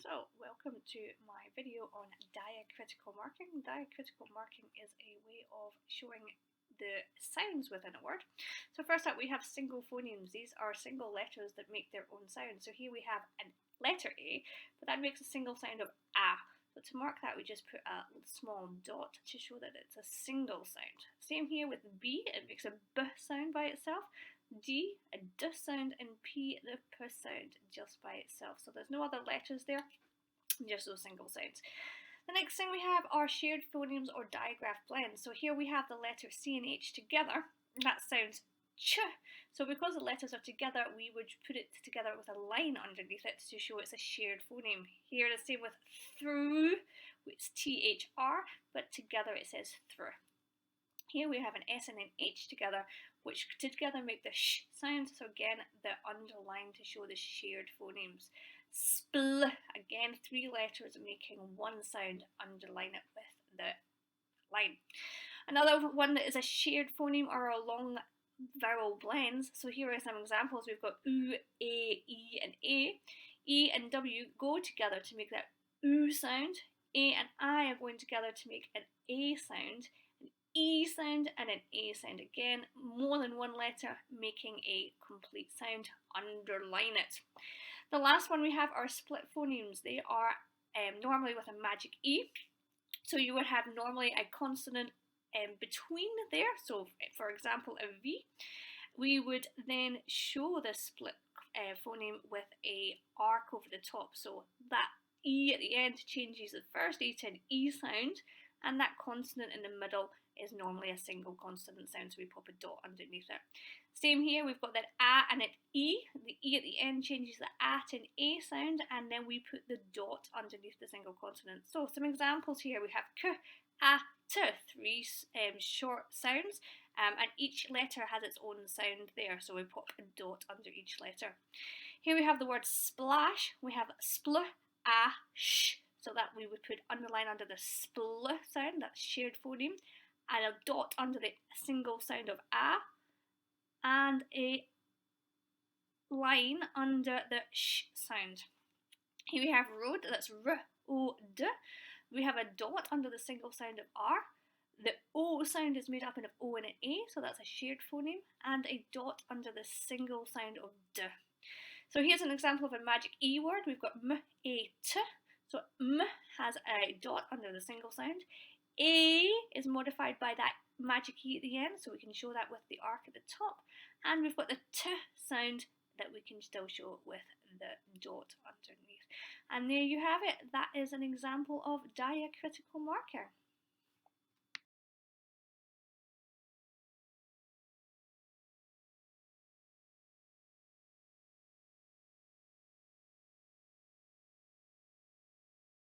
So, welcome to my video on diacritical marking. Diacritical marking is a way of showing the sounds within a word. So first up we have single phonemes. These are single letters that make their own sound. So here we have a letter A, but that makes a single sound of A. So to mark that we just put a small dot to show that it's a single sound. Same here with B, it makes a B sound by itself. D, a D sound, and P, the P sound just by itself. So there's no other letters there, just those single sounds. The next thing we have are shared phonemes or digraph blends. So here we have the letter C and H together, and that sounds ch. So because the letters are together, we would put it together with a line underneath it to show it's a shared phoneme. Here the same with through, it's THR, but together it says through. Here we have an S and an H together, which together make the sh sound. So again, the underline to show the shared phonemes. Spl, again, 3 letters making one sound, underline it with the line. Another one that is a shared phoneme are our long vowel blends. So here are some examples. We've got oo, a, e, and a. E and w go together to make that oo sound. A and I are going together to make an a sound. E sound and an A sound. Again, more than one letter making a complete sound. Underline it. The last one we have are split phonemes. They are normally with a magic E. So you would have normally a consonant between there. So for example, a V. We would then show the split phoneme with a arc over the top. So that E at the end changes the first E to an E sound, and that consonant in the middle is normally a single consonant sound, so we pop a dot underneath it. Same here, we've got that A and an E. The E at the end changes the A to an A sound, and then we put the dot underneath the single consonant. So some examples here, we have K, A, T, 3 short sounds, and each letter has its own sound there, so we pop a dot under each letter. Here we have the word splash. We have spl, A, sh, so that we would put underline under the spl sound, that's shared phoneme, and a dot under the single sound of A, and a line under the sh sound. Here we have road, that's R-O-D. We have a dot under the single sound of R. The O sound is made up of O and an A, so that's a shared phoneme, and a dot under the single sound of D. So here's an example of a magic E word. We've got M-A-T. So M has a dot under the single sound. A is modified by that magic E at the end, so we can show that with the arc at the top. And we've got the T sound that we can still show with the dot underneath. And there you have it. That is an example of diacritical marker.